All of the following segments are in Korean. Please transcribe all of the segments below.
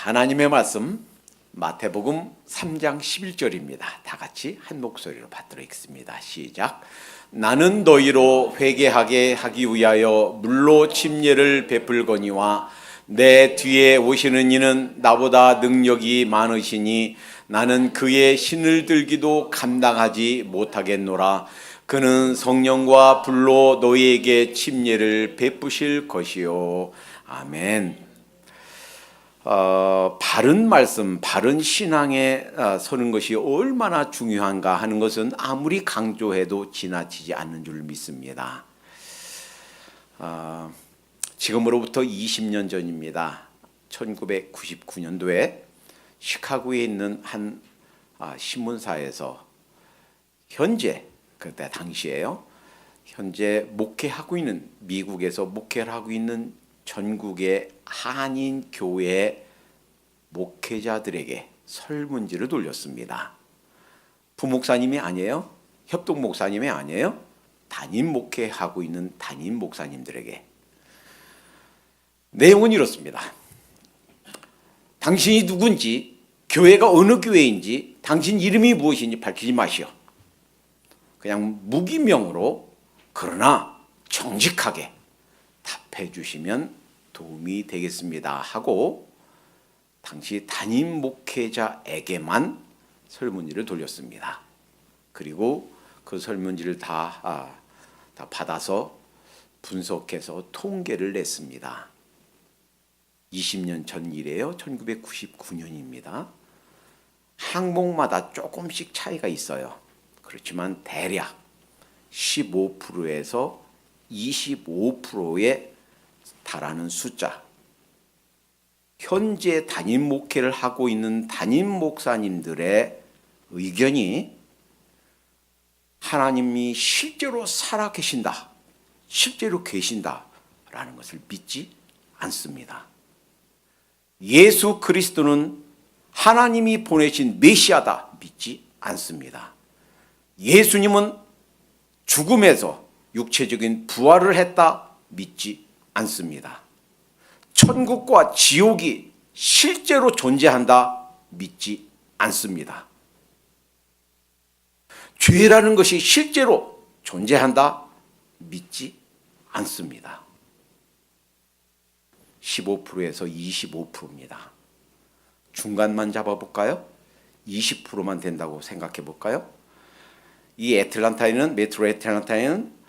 하나님의 말씀 마태복음 3장 11절입니다. 다 같이 한 목소리로 받들어 읽습니다. 시작. 나는 너희로 회개하게 하기 위하여 물로 침례를 베풀거니와 내 뒤에 오시는 이는 나보다 능력이 많으시니 나는 그의 신을 들기도 감당하지 못하겠노라. 그는 성령과 불로 너희에게 침례를 베푸실 것이요. 아멘. 바른 말씀, 바른 신앙에 서는 것이 얼마나 중요한가 하는 것은 아무리 강조해도 지나치지 않는 줄 믿습니다. 지금으로부터 20년 전입니다. 1999년도에 시카고에 있는 한 신문사에서 현재 그때 당시에요. 현재 목회하고 있는 미국에서 목회를 하고 있는 전국의 한인 교회 목회자들에게 설문지를 돌렸습니다. 부목사님이 아니에요. 협동 목사님이 아니에요. 담임 목회하고 있는 담임 목사님들에게. 내용은 이렇습니다. 당신이 누군지, 교회가 어느 교회인지, 당신 이름이 무엇인지 밝히지 마시오. 그냥 무기명으로 그러나 정직하게 답해 주시면 도움이 되겠습니다 하고 당시 담임 목회자에게만 설문지를 돌렸습니다. 그리고 그 설문지를 다 받아서 분석해서 통계를 냈습니다. 20년 전 일이에요. 1999년입니다. 항목마다 조금씩 차이가 있어요. 그렇지만 대략 15%에서 25%에 달하는 숫자. 현재 담임 목회를 하고 있는 담임 목사님들의 의견이 하나님이 실제로 살아 계신다, 실제로 계신다라는 것을 믿지 않습니다. 예수 그리스도는 하나님이 보내신 메시아다 믿지 않습니다. 예수님은 죽음에서 육체적인 부활을 했다 믿지 않습니다. 천국과 지옥이 실제로 존재한다 믿지 않습니다. 죄라는 것이 실제로 존재한다 믿지 않습니다. 15%에서 25%입니다. 중간만 잡아볼까요? 20%만 된다고 생각해 볼까요? 이 애틀란타에는, 메트로 애틀란타에는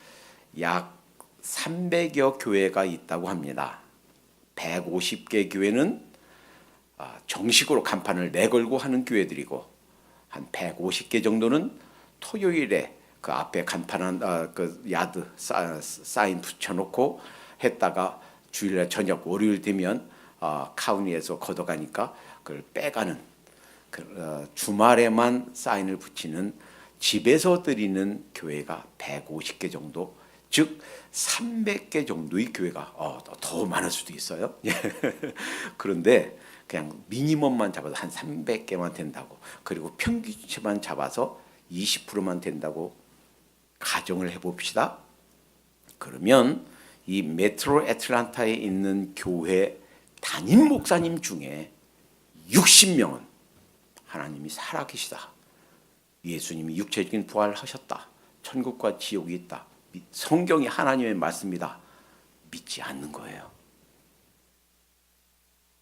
약 300여 교회가 있다고 합니다. 150개 교회는 정식으로 간판을 내걸고 하는 교회들이고 한 150개 정도는 토요일에 그 앞에 간판 그 야드 사인 붙여놓고 했다가 주일날 저녁 월요일 되면 카운티에서 걷어가니까 그걸 빼가는 주말에만 사인을 붙이는 집에서 드리는 교회가 150개 정도, 즉 300개 정도의 교회가 더 많을 수도 있어요. 그런데 그냥 미니멈만 잡아서 한 300개만 된다고, 그리고 평균치만 잡아서 20%만 된다고 가정을 해봅시다. 그러면 이 메트로 애틀란타에 있는 교회 담임 목사님 중에 60명은 하나님이 살아계시다, 예수님이 육체적인 부활을 하셨다, 천국과 지옥이 있다, 성경이 하나님의 말씀이다 믿지 않는 거예요.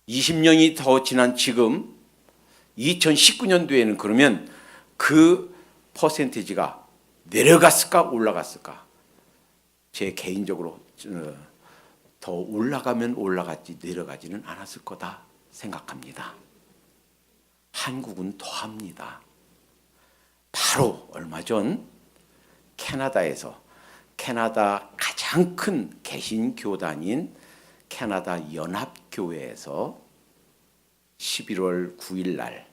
20년이 더 지난 지금 2019년도에는 그러면 그 퍼센티지가 내려갔을까 올라갔을까? 제 개인적으로 더 올라가면 올라갔지 내려가지는 않았을 거다 생각합니다. 한국은 더합니다. 바로 얼마 전 캐나다에서 캐나다 가장 큰 개신교단인 캐나다 연합교회에서 11월 9일 날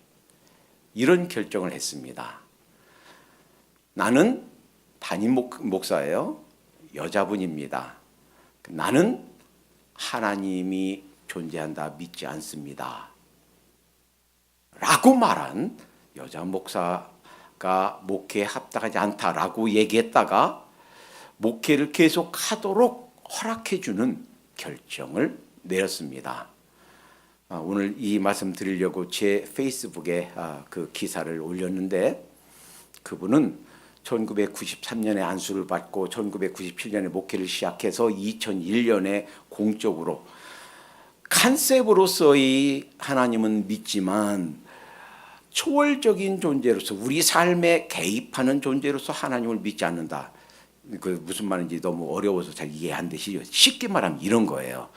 이런 결정을 했습니다. 나는 담임 목사예요. 여자분입니다. 나는 하나님이 존재한다 믿지 않습니다 라고 말한 여자 목사가 목회에 합당하지 않다라고 얘기했다가 목회를 계속하도록 허락해주는 결정을 내렸습니다. 오늘 이 말씀 드리려고 제 페이스북에 그 기사를 올렸는데, 그분은 1993년에 안수를 받고 1997년에 목회를 시작해서 2001년에 공적으로 컨셉으로서의 하나님은 믿지만 초월적인 존재로서 우리 삶에 개입하는 존재로서 하나님을 믿지 않는다. 그 무슨 말인지 너무 어려워서 잘 이해 안 되시죠? 쉽게 말하면 이런 거예요.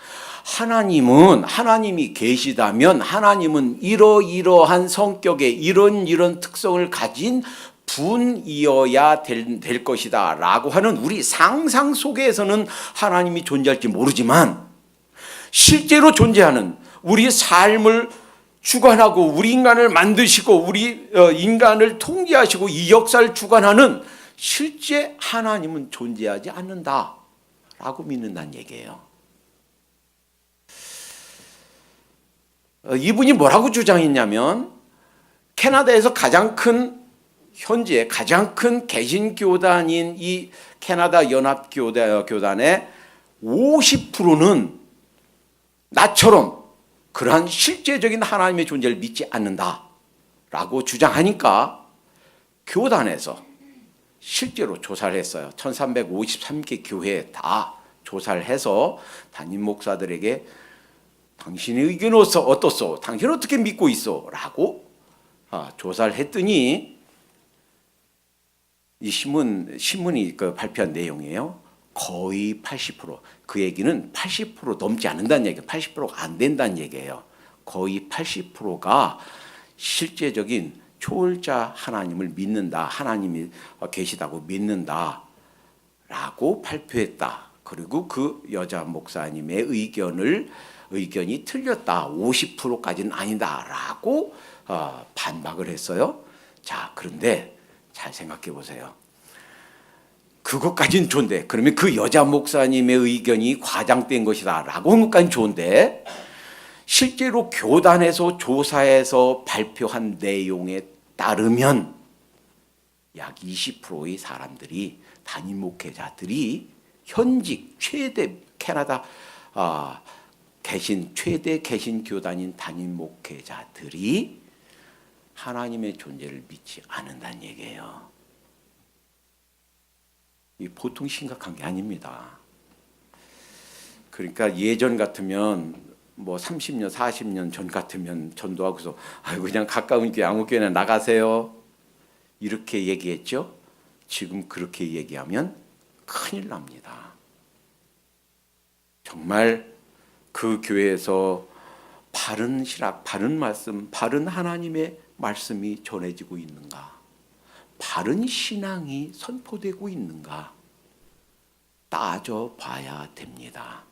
하나님이 계시다면 하나님은 이러이러한 성격의 이런 특성을 가진 분이어야 될 것이다 라고 하는 우리 상상 속에서는 하나님이 존재할지 모르지만, 실제로 존재하는 우리 삶을 주관하고 우리 인간을 만드시고 우리 인간을 통제하시고 이 역사를 주관하는 실제 하나님은 존재하지 않는다라고 믿는다는 얘기예요. 이분이 뭐라고 주장했냐면, 캐나다에서 현재 가장 큰 개신교단인 이 캐나다 연합교단의 50%는 나처럼 그러한 실제적인 하나님의 존재를 믿지 않는다라고 주장하니까 교단에서 실제로 조사를 했어요. 1353개 교회에 다 조사를 해서 담임 목사들에게 당신의 의견은 어떻소? 당신은 어떻게 믿고 있어? 라고 조사를 했더니, 이 신문이 발표한 내용이에요. 거의 80%. 그 얘기는 80% 넘지 않는다는 얘기예요. 80%가 안 된다는 얘기예요. 거의 80%가 실제적인 초월자 하나님을 믿는다, 하나님이 계시다고 믿는다 라고 발표했다. 그리고 그 여자 목사님의 의견이 틀렸다, 50%까지는 아니다 라고 반박을 했어요. 자, 그런데 잘 생각해 보세요. 그것까지는 좋은데, 그러면 그 여자 목사님의 의견이 과장된 것이다 라고 한 것까지는 좋은데, 실제로 교단에서 조사해서 발표한 내용에 따르면 약 20%의 사람들이, 담임 목회자들이, 현직 최대 캐나다 최대 개신 교단인 담임 목회자들이 하나님의 존재를 믿지 않는다는 얘기예요. 이 보통 심각한 게 아닙니다. 그러니까 예전 같으면, 뭐 30년, 40년 전 같으면 전도하고서 그냥 가까운 교회 아무 교회나 나가세요 이렇게 얘기했죠. 지금 그렇게 얘기하면 큰일 납니다. 정말 그 교회에서 바른 신학, 바른 말씀, 바른 하나님의 말씀이 전해지고 있는가, 바른 신앙이 선포되고 있는가 따져봐야 됩니다.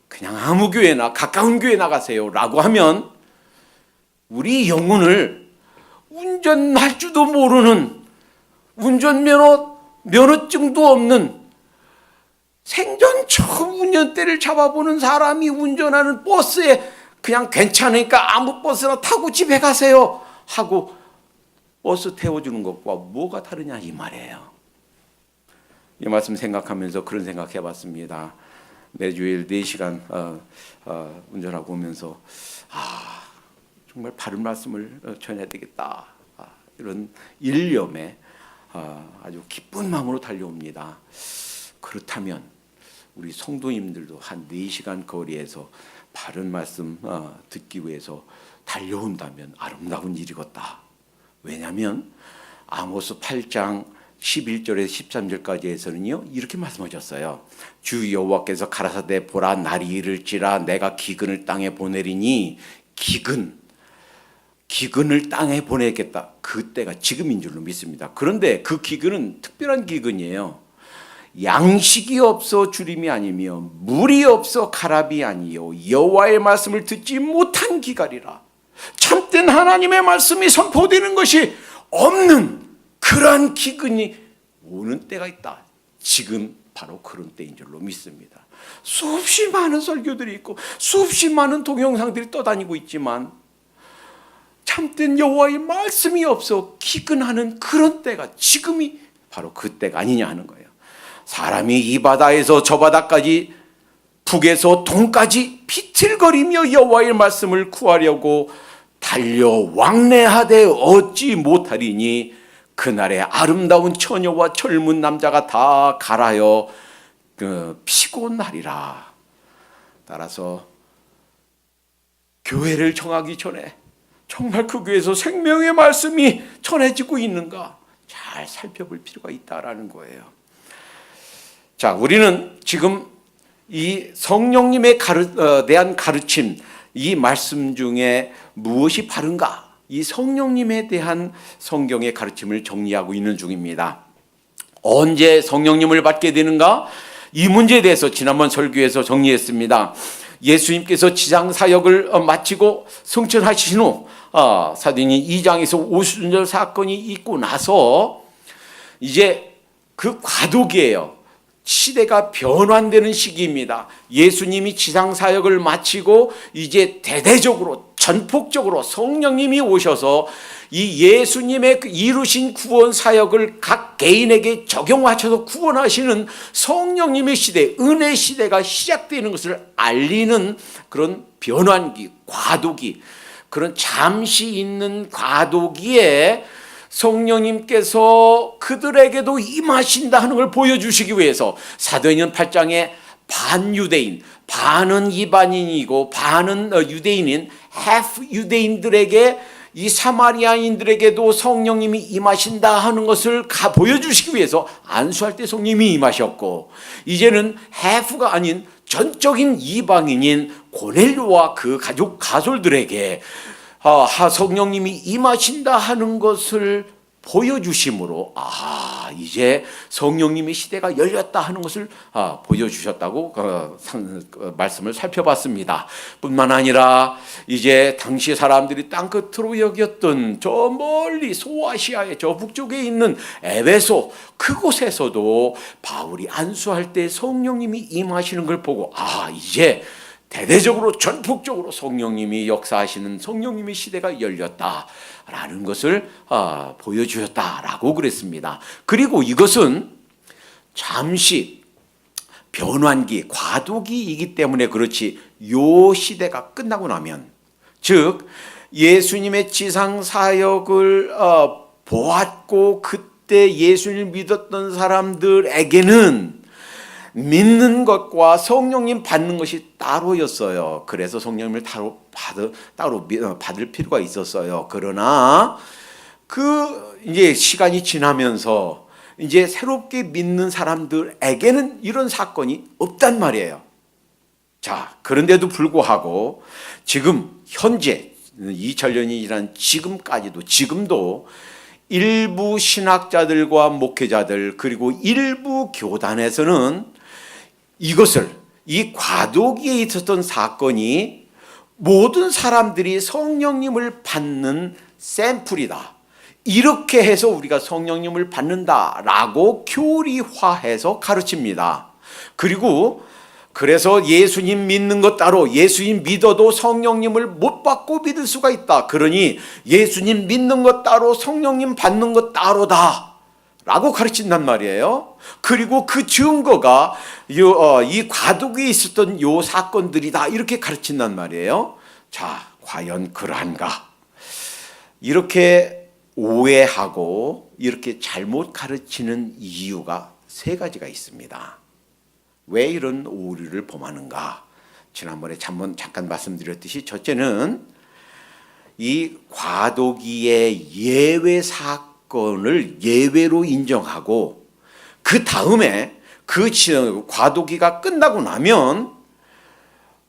그냥 아무 교회나 가까운 교회 나가세요 라고 하면 우리 영혼을 운전할 줄도 모르는, 면허증도 없는, 생전 처음 운전대를 잡아보는 사람이 운전하는 버스에 그냥 괜찮으니까 아무 버스나 타고 집에 가세요 하고 버스 태워주는 것과 뭐가 다르냐 이 말이에요. 이 말씀 생각하면서 그런 생각 해봤습니다. 매주일 4시간 운전하고 오면서 정말 바른 말씀을 전해야 되겠다, 이런 일념에 아주 기쁜 마음으로 달려옵니다. 그렇다면 우리 성도님들도 한 4시간 거리에서 바른 말씀 듣기 위해서 달려온다면 아름다운 일이겠다. 왜냐하면 아모스 8장 11절에서 13절까지에서는요 이렇게 말씀하셨어요. 주 여호와께서 가라사대 보라, 날이 이를지라 내가 기근을 땅에 보내리니, 기근을 땅에 보내겠다. 그때가 지금인 줄로 믿습니다. 그런데 그 기근은 특별한 기근이에요. 양식이 없어 주림이 아니며 물이 없어 가랍이 아니요 여호와의 말씀을 듣지 못한 기갈이라. 참된 하나님의 말씀이 선포되는 것이 없는 그러한 기근이 오는 때가 있다. 지금 바로 그런 때인 줄로 믿습니다. 수없이 많은 설교들이 있고 수없이 많은 동영상들이 떠다니고 있지만 참된 여호와의 말씀이 없어 기근하는 그런 때가 지금이 바로 그 때가 아니냐 하는 거예요. 사람이 이 바다에서 저 바다까지 북에서 동까지 비틀거리며 여호와의 말씀을 구하려고 달려 왕래하되 얻지 못하리니 그날에 아름다운 처녀와 젊은 남자가 다 갈아여 피곤하리라. 따라서 교회를 정하기 전에 정말 그 교회에서 생명의 말씀이 전해지고 있는가 잘 살펴볼 필요가 있다라는 거예요. 자, 우리는 지금 이 성령님에 대한 가르침, 이 말씀 중에 무엇이 바른가, 이 성령님에 대한 성경의 가르침을 정리하고 있는 중입니다. 언제 성령님을 받게 되는가? 이 문제에 대해서 지난번 설교에서 정리했습니다. 예수님께서 지상 사역을 마치고 승천하신 후 사도행전 2장에서 오순절 사건이 있고 나서 이제 그 과도기예요. 시대가 변환되는 시기입니다. 예수님이 지상 사역을 마치고 이제 대대적으로 전폭적으로 성령님이 오셔서 이 예수님의 이루신 구원 사역을 각 개인에게 적용하셔서 구원하시는 성령님의 시대, 은혜 시대가 시작되는 것을 알리는 그런 변환기, 과도기, 그런 잠시 있는 과도기에 성령님께서 그들에게도 임하신다 하는 걸 보여주시기 위해서 사도행전 8장에 반유대인, 반은 이방인이고 반은 유대인인 half 유대인들에게, 이 사마리아인들에게도 성령님이 임하신다 하는 것을 보여주시기 위해서 안수할 때 성령님이 임하셨고, 이제는 half가 아닌 전적인 이방인인 고넬료와 그 가족 가솔들에게 성령님이 임하신다 하는 것을 보여주심으로 이제 성령님의 시대가 열렸다 하는 것을 보여주셨다고 말씀을 살펴봤습니다. 뿐만 아니라 이제 당시 사람들이 땅끝으로 여겼던 저 멀리 소아시아의 저 북쪽에 있는 에베소, 그곳에서도 바울이 안수할 때 성령님이 임하시는 걸 보고 이제 대대적으로 전폭적으로 성령님이 역사하시는 성령님의 시대가 열렸다라는 것을 보여주셨다라고 그랬습니다. 그리고 이것은 잠시 변환기, 과도기이기 때문에 그렇지, 요 시대가 끝나고 나면, 즉 예수님의 지상 사역을 보았고 그때 예수님을 믿었던 사람들에게는 믿는 것과 성령님 받는 것이 따로였어요. 그래서 성령님을 따로 받을 필요가 있었어요. 그러나 이제 시간이 지나면서 이제 새롭게 믿는 사람들에게는 이런 사건이 없단 말이에요. 자, 그런데도 불구하고 지금 현재 2000년이 지난 지금도 일부 신학자들과 목회자들 그리고 일부 교단에서는 이 과도기에 있었던 사건이 모든 사람들이 성령님을 받는 샘플이다, 이렇게 해서 우리가 성령님을 받는다라고 교리화해서 가르칩니다. 그래서 예수님 믿는 것 따로, 예수님 믿어도 성령님을 못 받고 믿을 수가 있다, 그러니 예수님 믿는 것 따로 성령님 받는 것 따로다 라고 가르친단 말이에요. 그리고 그 증거가 이 과도기에 있었던 요 사건들이다, 이렇게 가르친단 말이에요. 자, 과연 그러한가? 이렇게 오해하고 이렇게 잘못 가르치는 이유가 세 가지가 있습니다. 왜 이런 오류를 범하는가? 지난번에 잠깐 말씀드렸듯이, 첫째는 이 과도기의 예외 사건을 예외로 인정하고 그 다음에 그 과도기가 끝나고 나면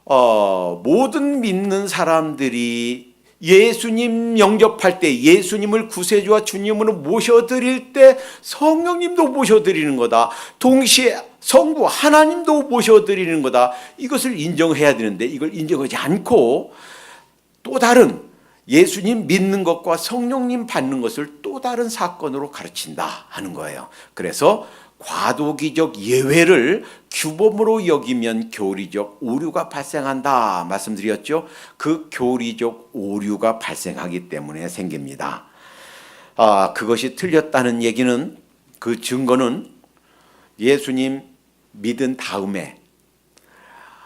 모든 믿는 사람들이 예수님 영접할 때, 예수님을 구세주와 주님으로 모셔드릴 때 성령님도 모셔드리는 거다, 동시에 성부 하나님도 모셔드리는 거다, 이것을 인정해야 되는데 이걸 인정하지 않고 또 다른 예수님 믿는 것과 성령님 받는 것을 또 다른 사건으로 가르친다 하는 거예요. 그래서 과도기적 예외를 규범으로 여기면 교리적 오류가 발생한다 말씀드렸죠. 그 교리적 오류가 발생하기 때문에 생깁니다. 그것이 틀렸다는 얘기는, 그 증거는 예수님 믿은 다음에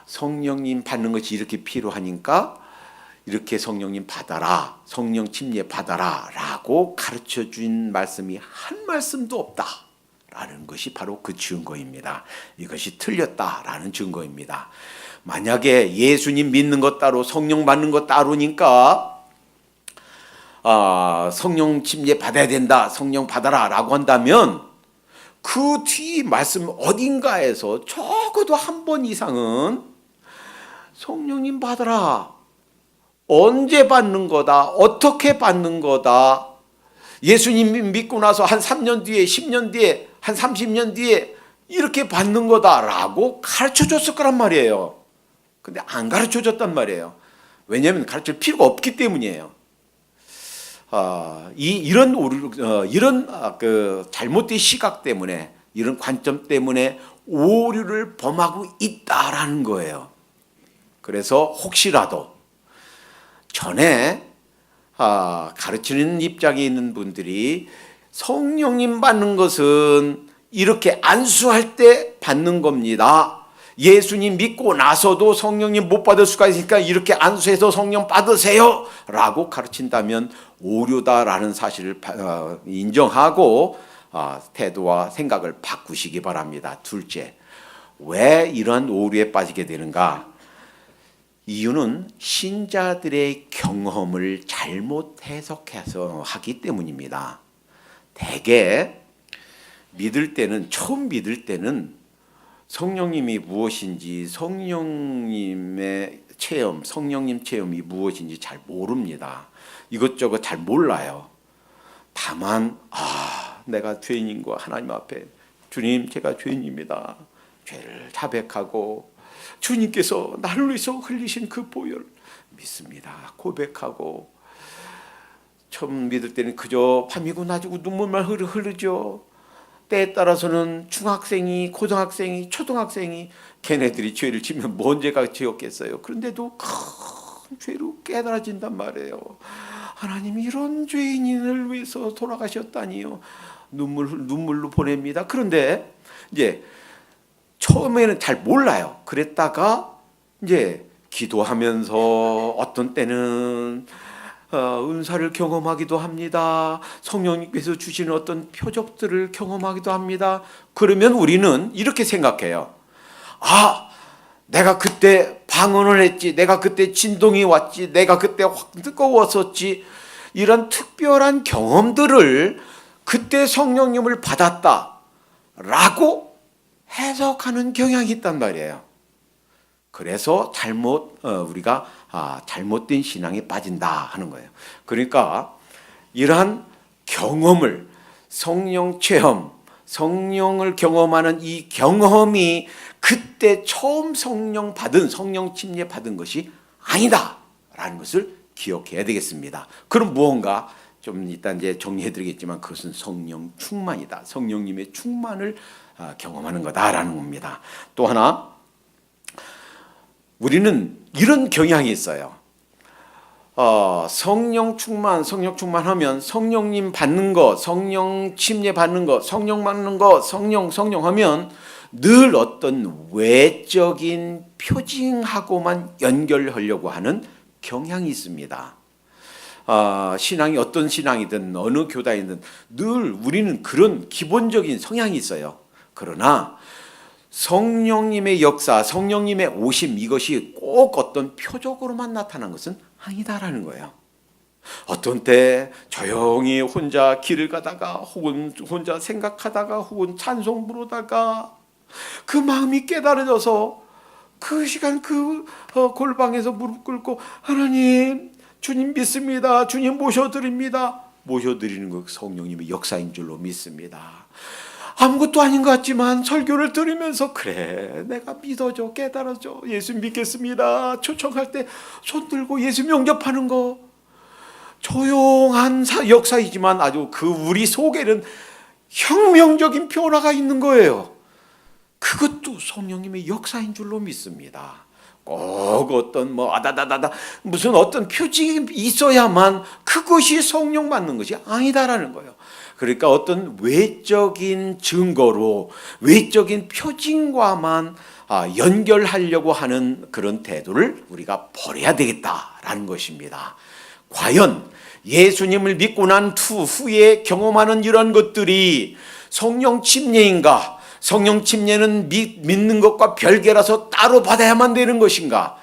성령님 받는 것이 이렇게 필요하니까 이렇게 성령님 받아라, 성령 침례 받아라 라고 가르쳐 준 말씀이 한 말씀도 없다 라는 것이 바로 그 증거입니다. 이것이 틀렸다라는 증거입니다. 만약에 예수님 믿는 것 따로 성령 받는 것 따로니까 성령 침례 받아야 된다, 성령 받아라 라고 한다면 그 뒤 말씀 어딘가에서 적어도 한 번 이상은 성령님 받아라, 언제 받는 거다, 어떻게 받는 거다, 예수님 믿고 나서 한 3년 뒤에, 10년 뒤에, 한 30년 뒤에 이렇게 받는 거다라고 가르쳐 줬을 거란 말이에요. 근데 안 가르쳐 줬단 말이에요. 왜냐하면 가르칠 필요가 없기 때문이에요. 이런 그 잘못된 시각 때문에, 이런 관점 때문에 오류를 범하고 있다라는 거예요. 그래서 혹시라도 전에 가르치는 입장에 있는 분들이 성령님 받는 것은 이렇게 안수할 때 받는 겁니다, 예수님 믿고 나서도 성령님 못 받을 수가 있으니까 이렇게 안수해서 성령 받으세요 라고 가르친다면 오류다라는 사실을 인정하고 태도와 생각을 바꾸시기 바랍니다. 둘째, 왜 이런 오류에 빠지게 되는가? 이유는 신자들의 경험을 잘못 해석해서 하기 때문입니다. 대개 믿을 때는, 처음 믿을 때는 성령님이 무엇인지, 성령님의 체험, 성령님 체험이 무엇인지 잘 모릅니다. 이것저것 잘 몰라요. 다만 내가 죄인인 거 하나님 앞에, 주님 제가 죄인입니다, 죄를 자백하고 주님께서 나를 위해서 흘리신 그 보혈 믿습니다 고백하고, 처음 믿을 때는 그저 밤이고 낮이고 눈물만 흐르죠. 때에 따라서는 중학생이, 고등학생이, 초등학생이 걔네들이 죄를 지면 뭔 죄가 지었겠어요. 그런데도 큰 죄로 깨달아진단 말이에요. 하나님이 이런 죄인을 위해서 돌아가셨다니요. 눈물로 보냅니다. 그런데 이제 처음에는 잘 몰라요. 그랬다가 이제 기도하면서 어떤 때는 은사를 경험하기도 합니다. 성령님께서 주시는 어떤 표적들을 경험하기도 합니다. 그러면 우리는 이렇게 생각해요. 내가 그때 방언을 했지, 내가 그때 진동이 왔지, 내가 그때 확 뜨거웠었지, 이런 특별한 경험들을 그때 성령님을 받았다라고 해석하는 경향이 있단 말이에요. 그래서 우리가 잘못된 신앙에 빠진다 하는 거예요. 그러니까 이러한 경험을, 성령 체험, 성령을 경험하는 이 경험이 그때 처음 성령 침례 받은 것이 아니다라는 것을 기억해야 되겠습니다. 그럼 무언가 좀 이따 이제 정리해드리겠지만 그것은 성령 충만이다, 성령님의 충만을 경험하는 거다라는 겁니다. 또 하나, 우리는 이런 경향이 있어요. 성령 충만하면 성령님 받는 거, 성령 침례 받는 거, 성령 받는 거, 성령 하면 늘 어떤 외적인 표징하고만 연결하려고 하는 경향이 있습니다. 신앙이 어떤 신앙이든 어느 교단이든 늘 우리는 그런 기본적인 성향이 있어요. 그러나 성령님의 역사, 성령님의 오심, 이것이 꼭 어떤 표적으로만 나타난 것은 아니다라는 거예요. 어떤 때 조용히 혼자 길을 가다가, 혹은 혼자 생각하다가, 혹은 찬송 부르다가 그 마음이 깨달아져서 그 시간 골방에서 무릎 꿇고 하나님, 주님 믿습니다, 주님 모셔드립니다, 모셔드리는 것 성령님의 역사인 줄로 믿습니다. 아무것도 아닌 것 같지만 설교를 들으면서 그래 내가 믿어줘, 깨달아줘, 예수 믿겠습니다 초청할 때 손 들고 예수 영접하는 거, 조용한 역사이지만 아주 우리 속에는 혁명적인 변화가 있는 거예요. 그것도 성령님의 역사인 줄로 믿습니다. 꼭 어떤 무슨 어떤 표징이 있어야만 그것이 성령 받는 것이 아니다라는 거예요. 그러니까 어떤 외적인 증거로 외적인 표징과만 연결하려고 하는 그런 태도를 우리가 버려야 되겠다라는 것입니다. 과연 예수님을 믿고 난 후에 경험하는 이런 것들이 성령 침례인가? 성령 침례는 믿는 것과 별개라서 따로 받아야만 되는 것인가?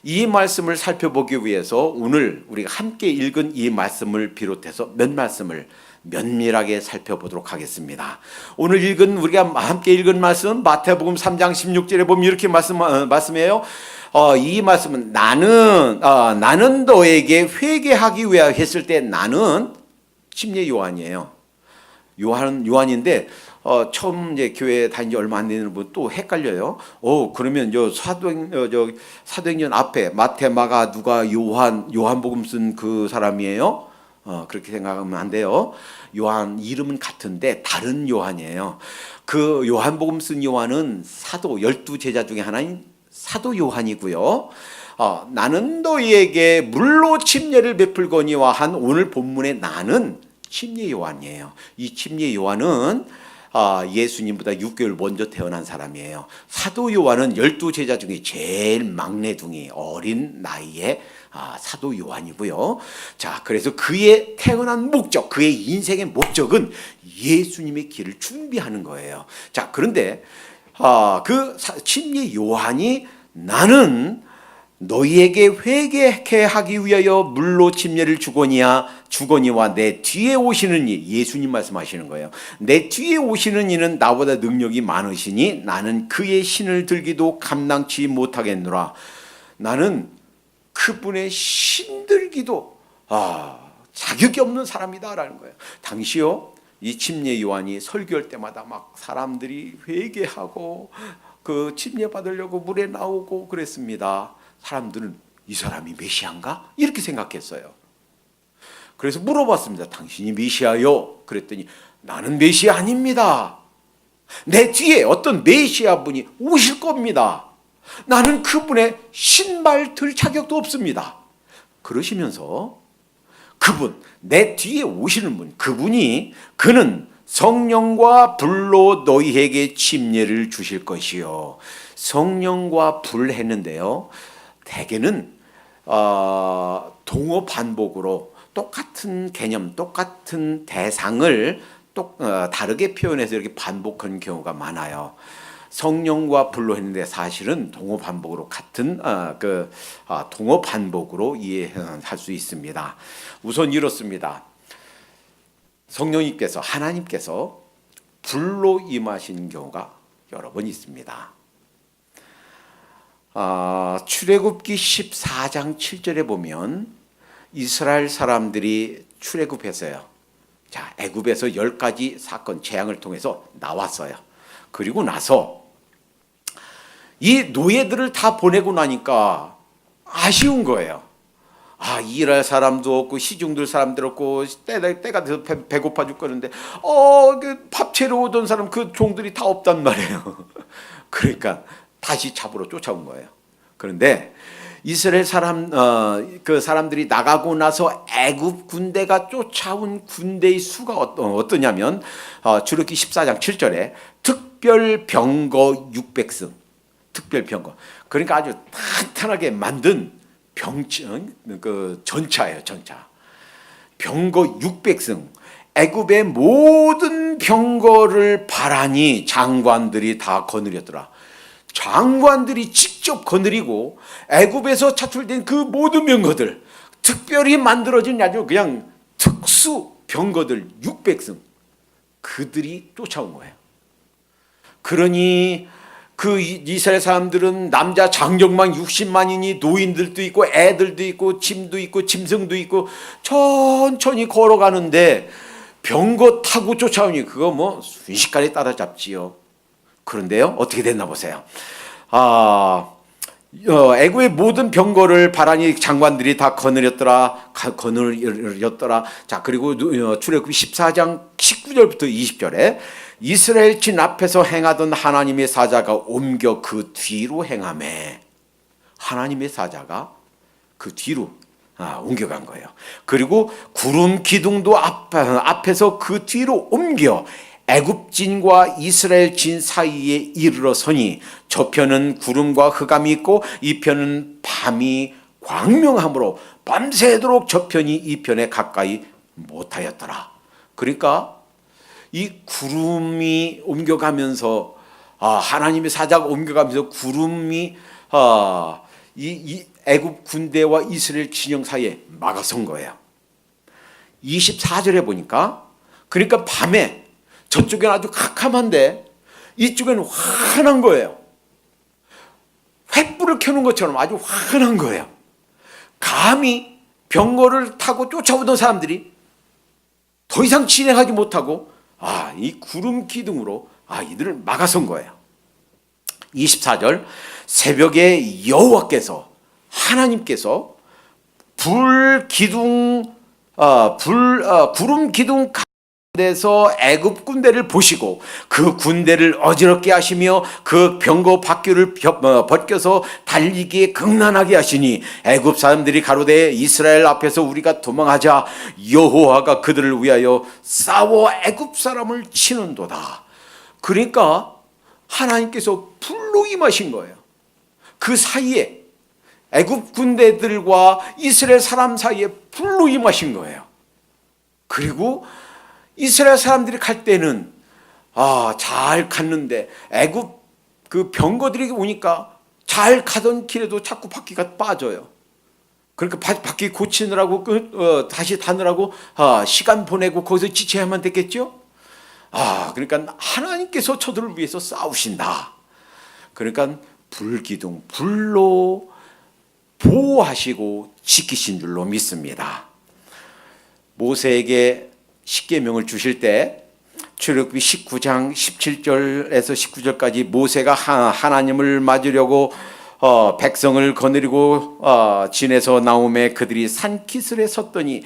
이 말씀을 살펴보기 위해서 오늘 우리가 함께 읽은 이 말씀을 비롯해서 몇 말씀을 면밀하게 살펴보도록 하겠습니다. 오늘 우리가 함께 읽은 말씀은 마태복음 3장 16절에 보면 이렇게 말씀해요. 이 말씀은 나는 너에게 회개하기 위하여 했을 때 나는 침례 요한이에요. 요한인데 처음 이제 교회 다닌 지 얼마 안 되는 분 또 헷갈려요. 그러면 사도행전 앞에 마태, 마가, 누가, 요한복음 쓴 그 사람이에요? 그렇게 생각하면 안 돼요. 요한 이름은 같은데 다른 요한이에요. 그 요한복음 쓴 요한은 사도 12제자 중에 하나인 사도 요한이고요. 나는 너희에게 물로 침례를 베풀거니와 한 오늘 본문의 나는 침례 요한이에요. 이 침례 요한은 예수님보다 6개월 먼저 태어난 사람이에요. 사도 요한은 12제자 중에 제일 막내둥이 어린 나이에 사도 요한이고요. 자, 그래서 그의 태어난 목적, 그의 인생의 목적은 예수님의 길을 준비하는 거예요. 자, 그런데 그 침례 요한이 나는 너희에게 회개케 하기 위하여 물로 침례를 주거니와 내 뒤에 오시는 이, 예수님 말씀하시는 거예요. 내 뒤에 오시는 이는 나보다 능력이 많으시니 나는 그의 신을 들기도 감당치 못하겠노라. 나는 그분의 신들기도 자격이 없는 사람이다라는 거예요. 당시요, 이 침례 요한이 설교할 때마다 막 사람들이 회개하고 그 침례 받으려고 물에 나오고 그랬습니다. 사람들은 이 사람이 메시아인가? 이렇게 생각했어요. 그래서 물어봤습니다. 당신이 메시아요? 그랬더니 나는 메시아 아닙니다. 내 뒤에 어떤 메시아 분이 오실 겁니다. 나는 그분의 신발 들 자격도 없습니다. 그러시면서 내 뒤에 오시는 분, 그는 성령과 불로 너희에게 침례를 주실 것이요. 성령과 불 했는데요. 대개는 동어 반복으로 똑같은 개념, 똑같은 대상을 다르게 표현해서 이렇게 반복하는 경우가 많아요. 성령과 불로 했는데 사실은 동어 반복으로 같은 동어 반복으로 이해할 수 있습니다. 우선 이렇습니다. 성령님께서 하나님께서 불로 임하신 경우가 여러 번 있습니다. 출애굽기 14장 7절에 보면 이스라엘 사람들이 출애굽했어요. 자, 애굽에서 10가지 사건 재앙을 통해서 나왔어요. 그리고 나서 이 노예들을 다 보내고 나니까 아쉬운 거예요. 일할 사람도 없고 시중들 사람들 없고 때가 돼서 배고파 죽겠는데 밥 채로 오던 사람 그 종들이 다 없단 말이에요. 그러니까 다시 잡으러 쫓아온 거예요. 그런데 이스라엘 그 사람들이 나가고 나서 애굽 군대가 쫓아온 군대의 수가 어떠냐면 출애굽기 14장 7절에 특별 병거 600승, 특별 병거. 그러니까 아주 탄탄하게 만든 전차예요, 전차. 병거 600승. 애굽의 모든 병거를 바라니 장관들이 다 거느렸더라. 장관들이 직접 거느리고 애굽에서 차출된 그 모든 병거들, 특별히 만들어진 아주 그냥 특수 병거들 600승, 그들이 쫓아온 거예요. 그러니 그 이스라엘 사람들은 남자 장정만 60만이니 노인들도 있고 애들도 있고 짐도 있고 짐승도 있고 천천히 걸어가는데 병거 타고 쫓아오니 그거 순식간에 따라잡지요. 그런데요, 어떻게 됐나 보세요. 애굽의 모든 병거를 바라니 장관들이 다 거느렸더라. 자, 그리고 출애굽기 14장 19절부터 20절에 이스라엘 진 앞에서 행하던 하나님의 사자가 옮겨 그 뒤로 행하매. 하나님의 사자가 그 뒤로 옮겨간 거예요. 그리고 구름 기둥도 앞에서 그 뒤로 옮겨 애굽진과 이스라엘 진 사이에 이르러 서니 저편은 구름과 흑암이 있고 이 편은 밤이 광명함으로 밤새도록 저편이 이 편에 가까이 못하였더라. 그러니까 이 구름이 옮겨가면서 하나님의 사자가 옮겨가면서 구름이 이 애굽 군대와 이스라엘 진영 사이에 막아선 거예요. 24절에 보니까 그러니까 밤에 저쪽에는 아주 캄캄한데 이쪽에는 환한 거예요. 횃불을 켜놓은 것처럼 아주 환한 거예요. 감히 병거를 타고 쫓아오던 사람들이 더 이상 진행하지 못하고 이 구름 기둥으로 이들을 막아선 거예요. 24절 새벽에 여호와께서 하나님께서 구름 기둥 가운데서 애굽 군대를 보시고 그 군대를 어지럽게 하시며 그 병거 바퀴를 벗겨서 달리기에 극난하게 하시니 애굽 사람들이 가로되 이스라엘 앞에서 우리가 도망하자 여호와가 그들을 위하여 싸워 애굽 사람을 치는도다. 그러니까 하나님께서 불로 임하신 거예요. 그 사이에 애굽 군대들과 이스라엘 사람 사이에 불로 임하신 거예요. 그리고 이스라엘 사람들이 갈 때는 잘 갔는데 애굽 그 병거들이 오니까 잘 가던 길에도 자꾸 바퀴가 빠져요. 그러니까 바퀴 고치느라고 다시 타느라고 시간 보내고 거기서 지체야만 됐겠죠. 그러니까 하나님께서 저들을 위해서 싸우신다. 그러니까 불기둥 불로 보호하시고 지키신 줄로 믿습니다. 모세에게 십계명을 주실 때 출애굽기 19장 17절에서 19절까지 모세가 하나님을 맞으려고 백성을 거느리고 진에서 나오매 그들이 산기슭에 섰더니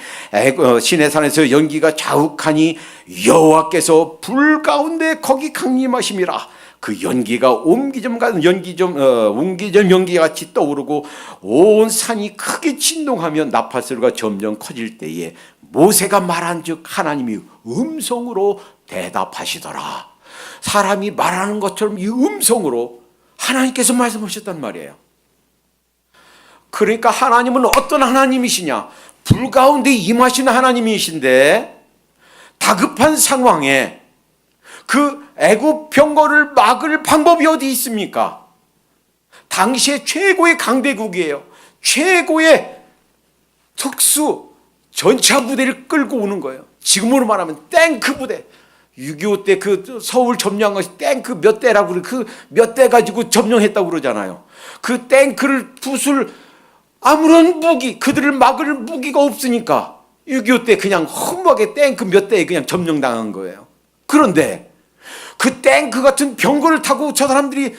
시내산에서 연기가 자욱하니 여호와께서 불 가운데 거기 강림하심이라. 그 연기가 옹기점 연기가 같이 떠오르고 온 산이 크게 진동하며 나팔소리가 점점 커질 때에 모세가 말한즉 하나님이 음성으로 대답하시더라. 사람이 말하는 것처럼 이 음성으로 하나님께서 말씀하셨단 말이에요. 그러니까 하나님은 어떤 하나님이시냐? 불 가운데 임하시는 하나님이신데 다급한 상황에 그 애굽 병거를 막을 방법이 어디 있습니까? 당시에 최고의 강대국이에요. 최고의 특수 전차 부대를 끌고 오는 거예요. 지금으로 말하면 탱크 부대. 6.25 때 그 서울 점령한 것이 탱크 몇 대라고 그래. 그 몇 대 가지고 점령했다고 그러잖아요. 그 탱크를 부술 아무런 무기, 그들을 막을 무기가 없으니까 6.25 때 그냥 허무하게 탱크 몇 대에 그냥 점령당한 거예요. 그런데 그 탱크 같은 병거를 타고 저 사람들이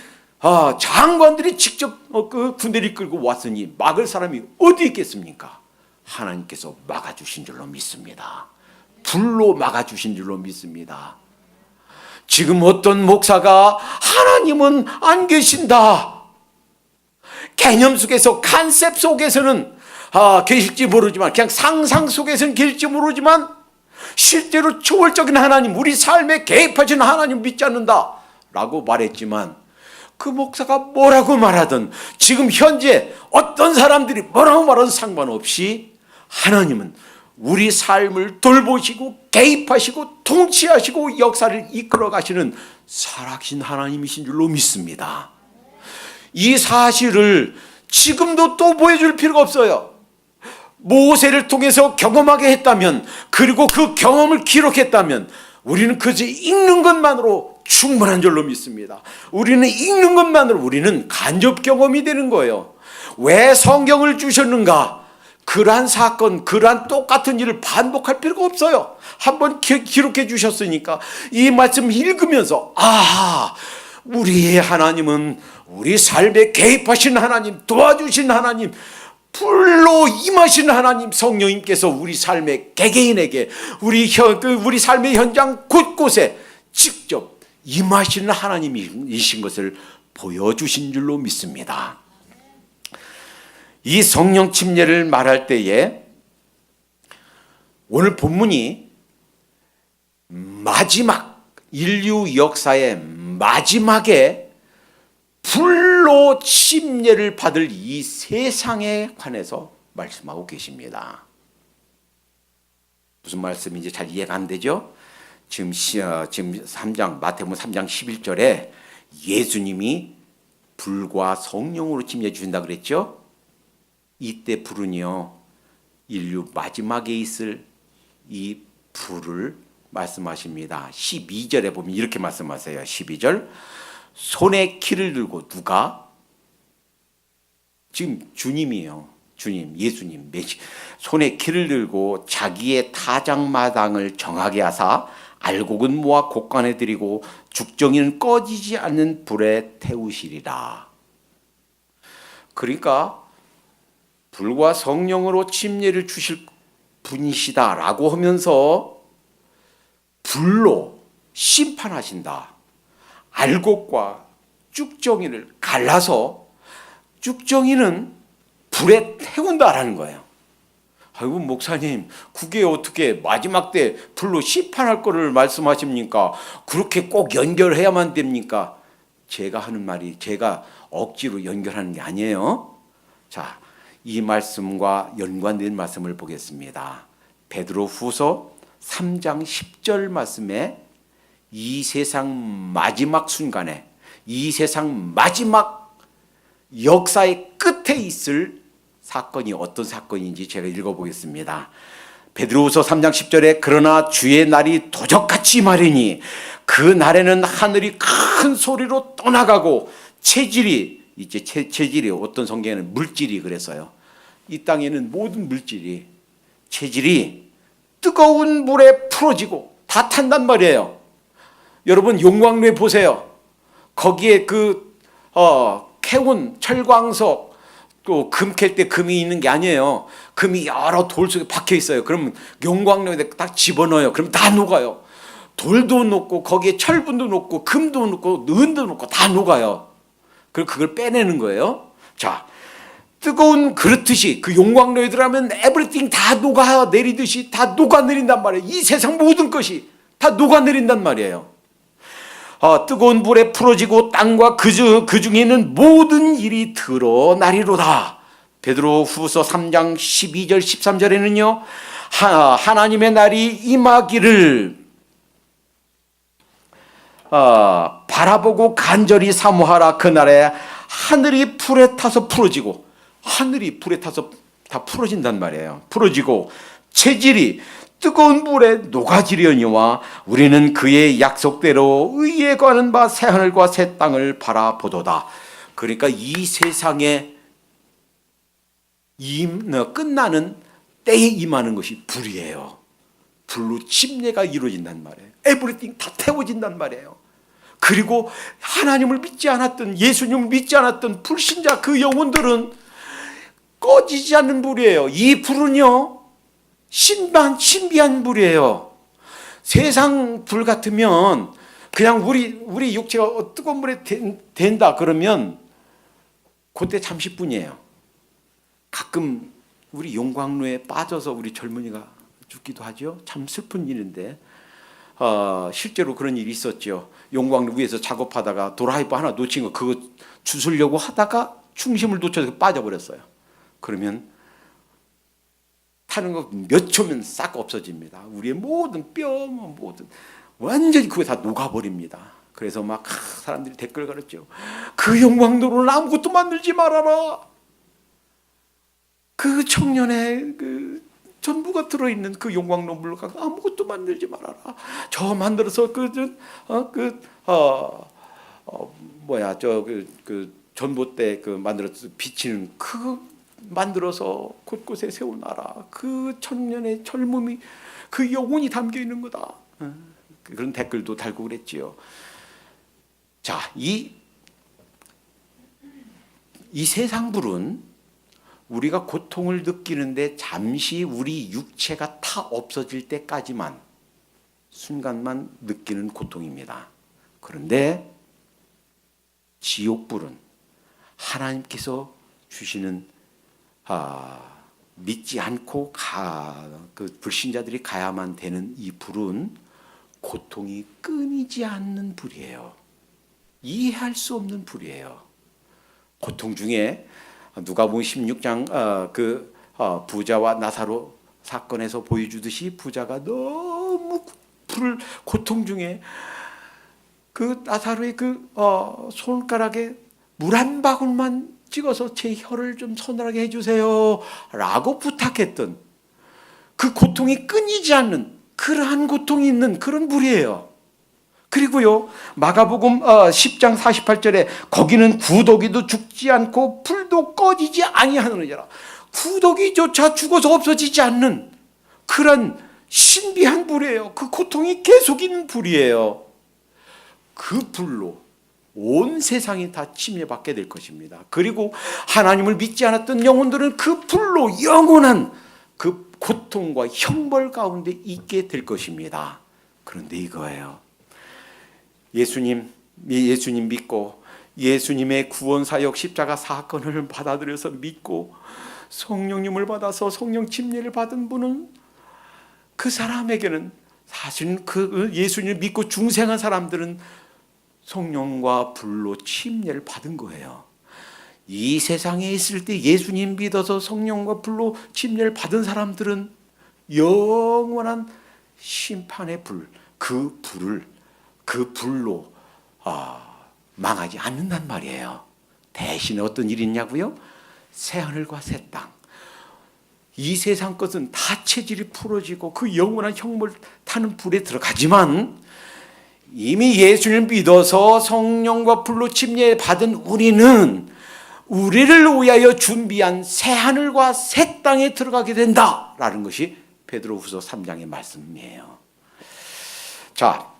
장관들이 직접 그 군대를 끌고 왔으니 막을 사람이 어디 있겠습니까? 하나님께서 막아주신 줄로 믿습니다. 불로 막아주신 줄로 믿습니다. 지금 어떤 목사가 하나님은 안 계신다, 개념 속에서 컨셉 속에서는 계실지 모르지만, 그냥 상상 속에서는 계실지 모르지만 실제로 초월적인 하나님, 우리 삶에 개입하신 하나님 믿지 않는다 라고 말했지만, 그 목사가 뭐라고 말하든 지금 현재 어떤 사람들이 뭐라고 말하든 상관없이 하나님은 우리 삶을 돌보시고 개입하시고 통치하시고 역사를 이끌어 가시는 살아계신 하나님이신 줄로 믿습니다. 이 사실을 지금도 또 보여줄 필요가 없어요. 모세를 통해서 경험하게 했다면, 그리고 그 경험을 기록했다면 우리는 그저 읽는 것만으로 충분한 줄로 믿습니다. 우리는 읽는 것만으로 우리는 간접 경험이 되는 거예요. 왜 성경을 주셨는가? 그러한 사건, 그러한 똑같은 일을 반복할 필요가 없어요. 한번 기록해 주셨으니까 이 말씀 읽으면서 우리의 하나님은 우리 삶에 개입하신 하나님, 도와주신 하나님, 불로 임하신 하나님, 성령님께서 우리 삶의 개개인에게 우리 삶의 현장 곳곳에 직접 임하시는 하나님이신 것을 보여주신 줄로 믿습니다. 이 성령 침례를 말할 때에 오늘 본문이 마지막 인류 역사의 마지막에 불로 침례를 받을 이 세상에 관해서 말씀하고 계십니다. 무슨 말씀인지 잘 이해가 안 되죠? 지금 3장 마태복음 3장 11절에 예수님이 불과 성령으로 침례 주신다 그랬죠? 이때 불은요, 인류 마지막에 있을 이 불을 말씀하십니다. 12절에 보면 이렇게 말씀하세요. 12절, 손에 키를 들고 누가? 지금 주님이에요. 주님, 예수님, 손에 키를 들고 자기의 타작마당을 정하게 하사 알곡은 모아 곡간에 들이고 죽정이는 꺼지지 않는 불에 태우시리라. 그러니까 불과 성령으로 침례를 주실 분이시다라고 하면서 불로 심판하신다. 알곡과 쭉정이를 갈라서 쭉정이는 불에 태운다라는 거예요. 아이고 목사님, 그게 어떻게 마지막 때 불로 심판할 거를 말씀하십니까? 그렇게 꼭 연결해야만 됩니까? 제가 하는 말이 제가 억지로 연결하는 게 아니에요. 자, 이 말씀과 연관된 말씀을 보겠습니다. 베드로후서 3장 10절 말씀에 이 세상 마지막 순간에, 이 세상 마지막 역사의 끝에 있을 사건이 어떤 사건인지 제가 읽어보겠습니다. 베드로후서 3장 10절에 그러나 주의 날이 도적같이 마르니 그 날에는 하늘이 큰 소리로 떠나가고 체질이, 이제 체질이 어떤 성경에는 물질이 그랬어요. 이 땅에는 모든 물질이, 체질이 뜨거운 물에 풀어지고 다 탄단 말이에요. 여러분 용광로에 보세요. 거기에 캐온 철광석, 또 금 캘 때 금이 있는 게 아니에요. 금이 여러 돌 속에 박혀 있어요. 그러면 용광로에 딱 집어넣어요. 그럼 다 녹아요. 돌도 녹고 거기에 철분도 녹고 금도 녹고 은도 녹고 다 녹아요. 그리고 그걸 빼내는 거예요. 자, 뜨거운 그렇듯이 그 용광로에 들어가면 에브리띵 다 녹아내리듯이 다 녹아내린단 말이에요. 이 세상 모든 것이 다 녹아내린단 말이에요. 뜨거운 불에 풀어지고 땅과 그 중에 있는 모든 일이 드러나리로다. 베드로후서 3장 12절 13절에는요. 하나님의 날이 임하기를 바라보고 간절히 사모하라. 그날에 하늘이 불에 타서 풀어지고, 하늘이 불에 타서 다 풀어진단 말이에요. 풀어지고 체질이 뜨거운 불에 녹아지려니와 우리는 그의 약속대로 의에 관한 바 새하늘과 새 땅을 바라보도다. 그러니까 이 세상에 끝나는 때에 임하는 것이 불이에요. 불로 침례가 이루어진단 말이에요. 에브리띵 다 태워진단 말이에요. 그리고 하나님을 믿지 않았던, 예수님을 믿지 않았던 불신자 그 영혼들은 꺼지지 않는 불이에요. 이 불은요, 신비한 불이에요. 세상 불 같으면 그냥 우리 육체가 뜨거운 물에 된다 그러면 그때 잠시뿐이에요. 가끔 우리 용광로에 빠져서 우리 젊은이가 죽기도 하죠. 참 슬픈 일인데 실제로 그런 일이 있었죠. 용광로 위에서 작업하다가 도라이버 하나 놓친 거 그거 주우려고 하다가 중심을 놓쳐서 빠져버렸어요. 그러면 타는 거 몇 초면 싹 없어집니다. 우리의 모든 뼈, 모든 완전히 그게 다 녹아버립니다. 그래서 막 사람들이 댓글 걸었죠. 그 용광로로는 아무것도 만들지 말아라. 그 청년의 그 전부가 들어있는 그 용광로 물로 갖고 아무것도 만들지 말아라. 저 만들어서 그 전봇대 그 만들어서 비치는 그 만들어서 곳곳에 세워놔라. 그 청년의 젊음이 그 영혼이 담겨 있는 거다. 그런 댓글도 달고 그랬지요. 자, 이 세상 불은 우리가 고통을 느끼는데 잠시 우리 육체가 다 없어질 때까지만, 순간만 느끼는 고통입니다. 그런데 지옥불은 하나님께서 주시는 믿지 않고 그 불신자들이 가야만 되는 이 불은 고통이 끊이지 않는 불이에요. 이해할 수 없는 불이에요. 고통 중에 누가복음 16장 부자와 나사로 사건에서 보여주듯이 부자가 너무 고통 중에 그 나사로의 손가락에 물 한 방울만 찍어서 제 혀를 좀 서늘하게 해주세요 라고 부탁했던 그 고통이 끊이지 않는 그러한 고통이 있는 그런 불이에요. 그리고요, 마가복음 10장 48절에 거기는 구더기도 죽지 않고 불도 꺼지지 아니하느니라. 구더기조차 죽어서 없어지지 않는 그런 신비한 불이에요. 그 고통이 계속 있는 불이에요. 그 불로 온 세상이 다 침례받게 될 것입니다. 그리고 하나님을 믿지 않았던 영혼들은 그 불로 영원한 그 고통과 형벌 가운데 있게 될 것입니다. 그런데 이거예요. 예수님 믿고 예수님의 구원사역 십자가 사건을 받아들여서 믿고 성령님을 받아서 성령 침례를 받은 분은 그 사람에게는 사실 그 예수님을 믿고 중생한 사람들은 성령과 불로 침례를 받은 거예요. 이 세상에 있을 때 예수님 믿어서 성령과 불로 침례를 받은 사람들은 영원한 심판의 불, 그 불로 망하지 않는단 말이에요. 대신에 어떤 일이 있냐고요? 새하늘과 새 땅. 이 세상 것은 다 체질이 풀어지고 그 영원한 형벌 타는 불에 들어가지만 이미 예수를 믿어서 성령과 불로 침례 받은 우리는 우리를 위하여 준비한 새하늘과 새 땅에 들어가게 된다라는 것이 베드로후서 3장의 말씀이에요. 자,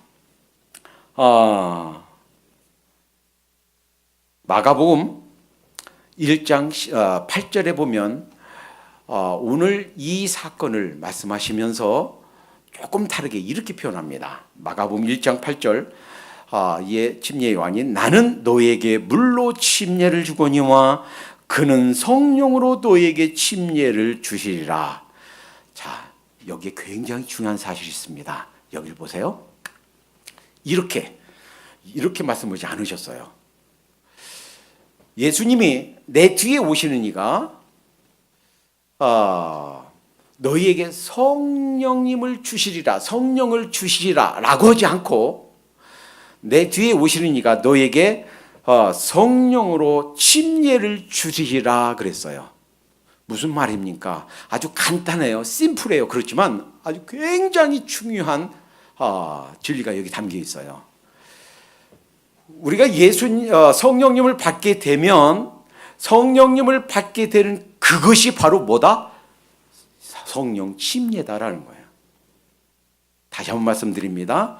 마가복음 1장 8절에 보면 오늘 이 사건을 말씀하시면서 조금 다르게 이렇게 표현합니다. 마가복음 1장 8절 침례 요한이 나는 너에게 물로 침례를 주거니와 그는 성령으로 너에게 침례를 주시리라. 자, 여기에 굉장히 중요한 사실이 있습니다. 여기를 보세요. 이렇게 말씀하지 않으셨어요. 예수님이 내 뒤에 오시는 이가 너희에게 성령님을 주시리라, 성령을 주시리라 라고 하지 않고 내 뒤에 오시는 이가 너희에게 성령으로 침례를 주시리라 그랬어요. 무슨 말입니까? 아주 간단해요. 심플해요. 그렇지만 아주 굉장히 중요한 진리가 여기 담겨 있어요. 우리가 성령님을 받게 되면 성령님을 받게 되는 그것이 바로 뭐다? 성령 침례다라는 거예요. 다시 한번 말씀드립니다.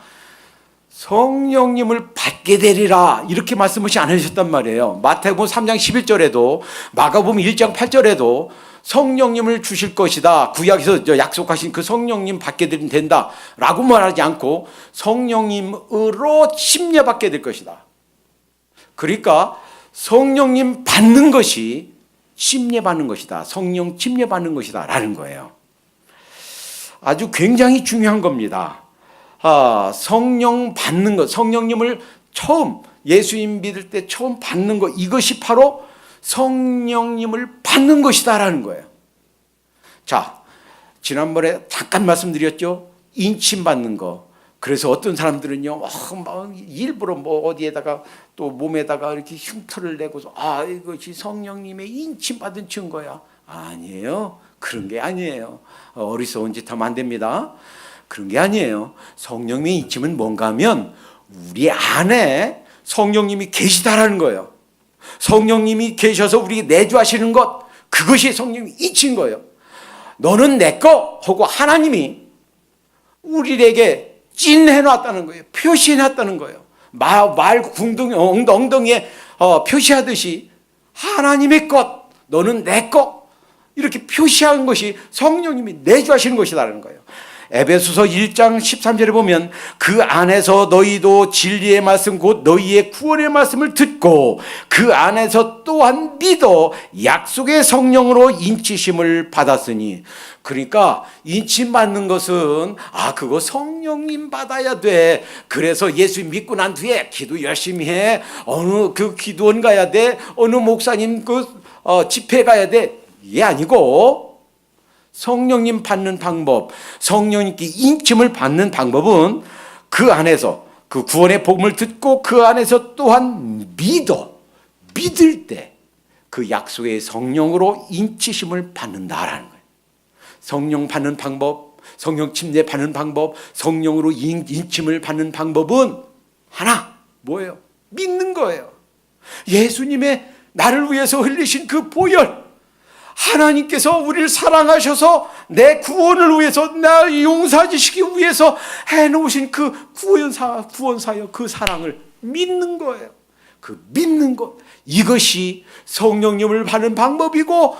성령님을 받게 되리라 이렇게 말씀하지 않으셨단 말이에요. 마태복음 3장 11절에도 마가복음 1장 8절에도 성령님을 주실 것이다. 구약에서 약속하신 그 성령님 받게 되면 된다라고 말하지 않고 성령님으로 침례받게 될 것이다. 그러니까 성령님 받는 것이 침례받는 것이다. 성령 침례받는 것이다 라는 거예요. 아주 굉장히 중요한 겁니다. 성령 받는 것, 성령님을 처음 예수님 믿을 때 처음 받는 것, 이것이 바로 성령님을 받는 것이다라는 거예요. 자, 지난번에 잠깐 말씀드렸죠. 인침 받는 거. 그래서 어떤 사람들은요, 일부러 어디에다가 또 몸에다가 이렇게 흉터를 내고서 이것이 성령님의 인침 받은 증거야. 아니에요. 그런 게 아니에요. 어리석은 짓 하면 안 됩니다. 그런 게 아니에요. 성령님의 인침은 뭔가 하면 우리 안에 성령님이 계시다라는 거예요. 성령님이 계셔서 우리에게 내주하시는 것, 그것이 성령님의 인치인 거예요. 너는 내 거 하고 하나님이 우리에게 찐해놨다는 거예요. 표시해놨다는 거예요. 말 엉덩이에 표시하듯이 하나님의 것, 너는 내 것 이렇게 표시한 것이 성령님이 내주하시는 것이라는 거예요. 에베소서 1장 13절에 보면 그 안에서 너희도 진리의 말씀 곧 너희의 구원의 말씀을 듣고 그 안에서 또한 믿어 약속의 성령으로 인치심을 받았으니, 그러니까 인침 받는 것은 그거 성령님 받아야 돼. 그래서 예수 믿고 난 뒤에 기도 열심히 해. 어느 그 기도원 가야 돼. 어느 목사님 집회 가야 돼. 이게 아니고, 성령님 받는 방법, 성령님께 인침을 받는 방법은 그 안에서 그 구원의 복음을 듣고 그 안에서 또한 믿을 때 그 약속의 성령으로 인치심을 받는다라는 거예요. 성령 받는 방법, 성령 침례 받는 방법, 성령으로 인침을 받는 방법은 하나, 뭐예요? 믿는 거예요. 예수님의 나를 위해서 흘리신 그 보혈, 하나님께서 우리를 사랑하셔서 내 구원을 위해서, 나 용서하시기 위해서 해놓으신 그 구원사역, 그 사랑을 믿는 거예요. 그 믿는 것, 이것이 성령님을 받는 방법이고,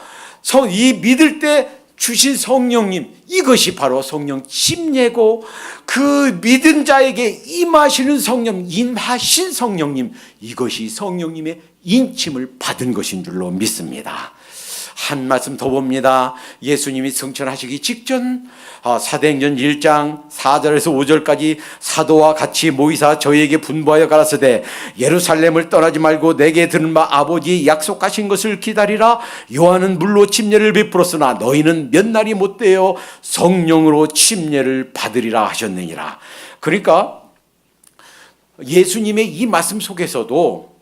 이 믿을 때 주신 성령님, 이것이 바로 성령 침례고, 그 믿은 자에게 임하시는 성령, 임하신 성령님, 이것이 성령님의 인침을 받은 것인 줄로 믿습니다. 한 말씀 더 봅니다. 예수님이 승천하시기 직전 사도행전 1장 4절에서 5절까지 사도와 같이 모이사 저희에게 분부하여 가라사대 예루살렘을 떠나지 말고 내게 들은 바 아버지 약속하신 것을 기다리라. 요한은 물로 침례를 베풀었으나 너희는 몇 날이 못되어 성령으로 침례를 받으리라 하셨느니라. 그러니까 예수님의 이 말씀 속에서도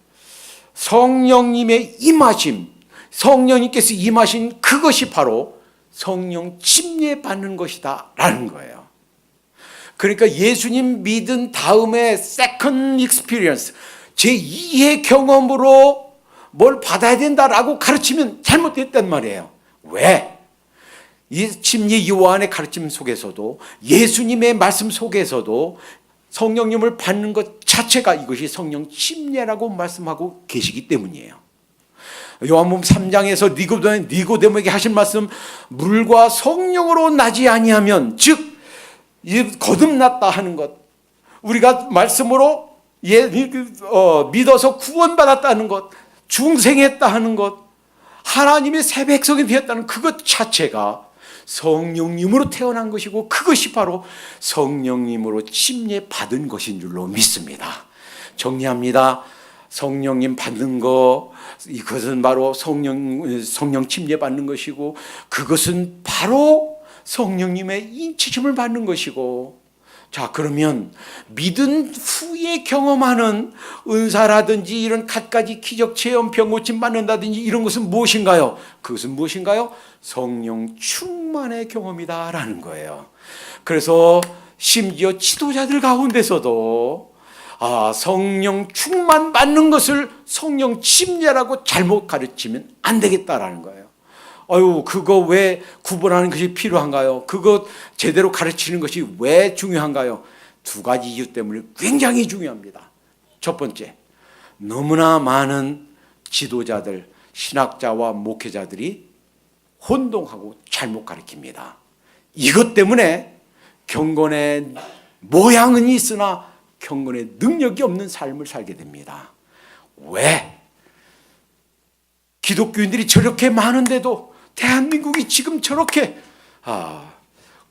성령님의 임하심, 성령님께서 임하신 그것이 바로 성령 침례 받는 것이다 라는 거예요. 그러니까 예수님 믿은 다음에 second experience, 제2의 경험으로 뭘 받아야 된다라고 가르치면 잘못됐단 말이에요. 왜? 이 침례 요한의 가르침 속에서도, 예수님의 말씀 속에서도 성령님을 받는 것 자체가 이것이 성령 침례라고 말씀하고 계시기 때문이에요. 요한복음 3장에서 니고데모에게 하신 말씀, 물과 성령으로 나지 아니하면, 즉 거듭났다 하는 것, 우리가 말씀으로 믿어서 구원받았다는 것, 중생했다 하는 것, 하나님의 새 백성이 되었다는 그것 자체가 성령님으로 태어난 것이고, 그것이 바로 성령님으로 침례 받은 것인 줄로 믿습니다. 정리합니다. 성령님 받는 거, 이것은 바로 성령 침례 받는 것이고, 그것은 바로 성령님의 인치심을 받는 것이고, 자, 그러면 믿은 후에 경험하는 은사라든지 이런 갖가지 기적 체험, 병고침 받는다든지 이런 것은 무엇인가요? 그것은 무엇인가요? 성령 충만의 경험이다라는 거예요. 그래서 심지어 지도자들 가운데서도 성령 충만 받는 것을 성령 침례라고 잘못 가르치면 안 되겠다라는 거예요. 그거 왜 구분하는 것이 필요한가요? 그거 제대로 가르치는 것이 왜 중요한가요? 두 가지 이유 때문에 굉장히 중요합니다. 첫 번째, 너무나 많은 지도자들, 신학자와 목회자들이 혼동하고 잘못 가르칩니다. 이것 때문에 경건의 모양은 있으나 경건의 능력이 없는 삶을 살게 됩니다. 왜? 기독교인들이 저렇게 많은데도 대한민국이 지금 저렇게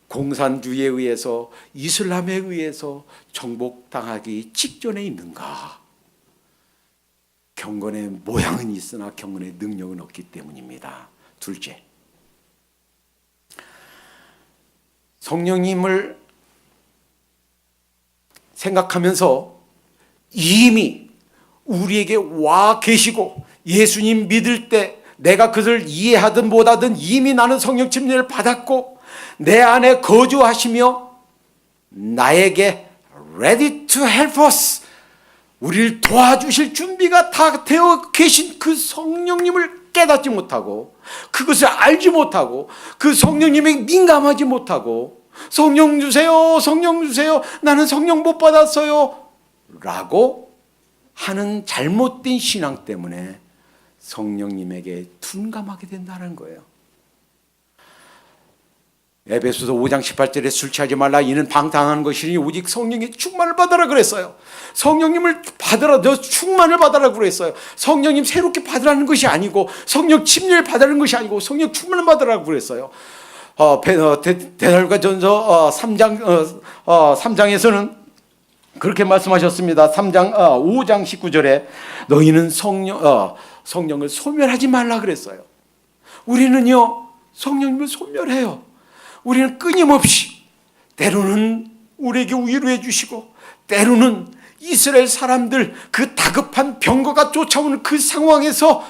공산주의에 의해서, 이슬람에 의해서 정복당하기 직전에 있는가? 경건의 모양은 있으나 경건의 능력은 없기 때문입니다. 둘째, 성령님을 생각하면서 이미 우리에게 와 계시고, 예수님 믿을 때 내가 그것을 이해하든 못하든 이미 나는 성령 침례를 받았고 내 안에 거주하시며 나에게 ready to help us, 우리를 도와주실 준비가 다 되어 계신 그 성령님을 깨닫지 못하고, 그것을 알지 못하고, 그 성령님에게 민감하지 못하고, 성령 주세요, 성령 주세요, 나는 성령 못 받았어요 라고 하는 잘못된 신앙 때문에 성령님에게 둔감하게 된다는 거예요. 에베소서 5장 18절에 술 취하지 말라 이는 방탕한 것이니 오직 성령의 충만을 받아라 그랬어요. 성령님을 받으라, 너 충만을 받아라 그랬어요. 성령님 새롭게 받으라는 것이 아니고 성령 침례를 받으라는 것이 아니고 성령 충만을 받으라고 그랬어요. 데살로니가전서 3장에서는 그렇게 말씀하셨습니다. 5장 19절에 너희는 성령을 소멸하지 말라 그랬어요. 우리는요 성령님을 소멸해요. 우리는 끊임없이 때로는 우리에게 위로해 주시고 때로는 이스라엘 사람들 그 다급한 병거가 쫓아오는 그 상황에서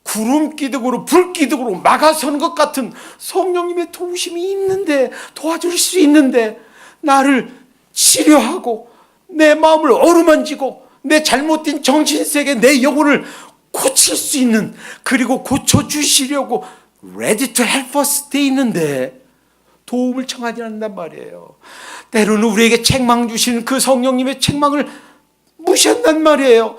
구름 기둥으로 불 기둥으로 막아서는 것 같은 성령님의 도우심이 있는데, 도와줄 수 있는데 나를 치료하고 내 마음을 어루만지고 내 잘못된 정신세계 내 영혼을 고칠 수 있는, 그리고 고쳐주시려고 ready to help us 돼 있는데 도움을 청하지 않는단 말이에요. 때로는 우리에게 책망 주시는 그 성령님의 책망을 무시한단 말이에요.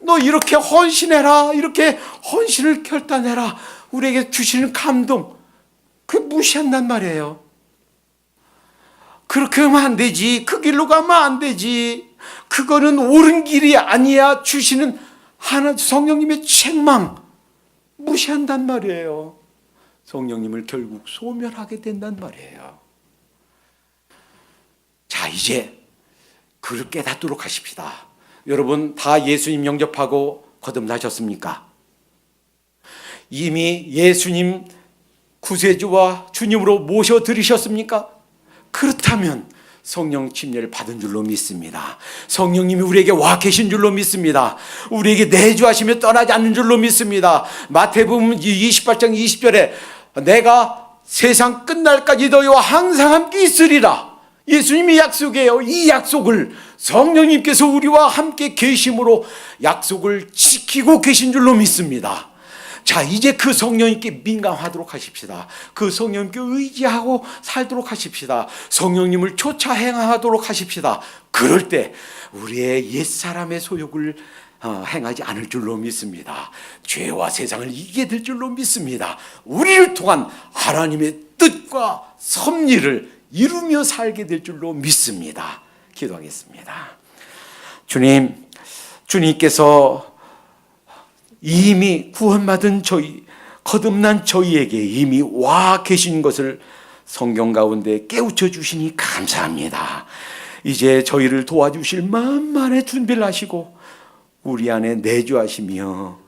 너 이렇게 헌신해라, 이렇게 헌신을 결단해라, 우리에게 주시는 감동, 그 무시한단 말이에요. 그렇게 하면 안 되지. 그 길로 가면 안 되지. 그거는 옳은 길이 아니야. 주시는 하나 성령님의 책망 무시한단 말이에요. 성령님을 결국 소멸하게 된단 말이에요. 자, 이제 그를 깨닫도록 하십시다. 여러분 다 예수님 영접하고 거듭나셨습니까? 이미 예수님 구세주와 주님으로 모셔드리셨습니까? 그렇다면 성령 침례를 받은 줄로 믿습니다. 성령님이 우리에게 와 계신 줄로 믿습니다. 우리에게 내주하시며 떠나지 않는 줄로 믿습니다. 마태복음 28장 20절에 내가 세상 끝날까지 너희와 항상 함께 있으리라. 예수님이 약속이에요. 이 약속을 성령님께서 우리와 함께 계심으로 약속을 지키고 계신 줄로 믿습니다. 자, 이제 그 성령님께 민감하도록 하십시다. 그 성령님께 의지하고 살도록 하십시다. 성령님을 쫓아 행하도록 하십시다. 그럴 때 우리의 옛사람의 소욕을 행하지 않을 줄로 믿습니다. 죄와 세상을 이기게 될 줄로 믿습니다. 우리를 통한 하나님의 뜻과 섭리를 이루며 살게 될 줄로 믿습니다. 기도하겠습니다. 주님께서 이미 구원받은 저희, 거듭난 저희에게 이미 와 계신 것을 성경 가운데 깨우쳐 주시니 감사합니다. 이제 저희를 도와주실 만만의 준비를 하시고 우리 안에 내주하시며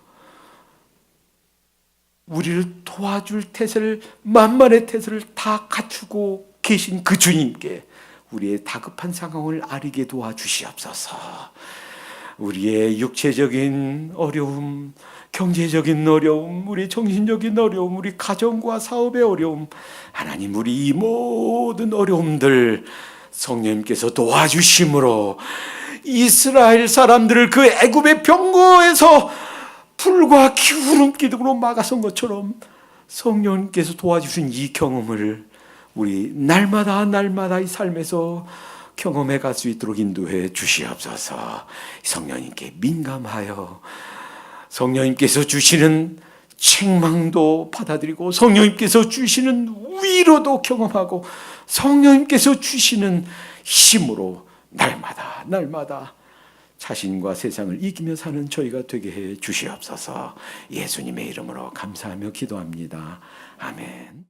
우리를 도와줄 태세를, 만만의 태세를 다 갖추고 계신 그 주님께 우리의 다급한 상황을 아리게 도와주시옵소서. 우리의 육체적인 어려움, 경제적인 어려움, 우리 정신적인 어려움, 우리 가정과 사업의 어려움, 하나님 우리 이 모든 어려움들 성령님께서 도와주심으로 이스라엘 사람들을 그 애굽의 병거에서 불과 기울음 기둥으로 막아선 것처럼 성령님께서 도와주신 이 경험을 우리 날마다 이 삶에서 경험해 갈 수 있도록 인도해 주시옵소서. 성령님께 민감하여 성령님께서 주시는 책망도 받아들이고 성령님께서 주시는 위로도 경험하고 성령님께서 주시는 힘으로 날마다 자신과 세상을 이기며 사는 저희가 되게 해 주시옵소서. 예수님의 이름으로 감사하며 기도합니다. 아멘.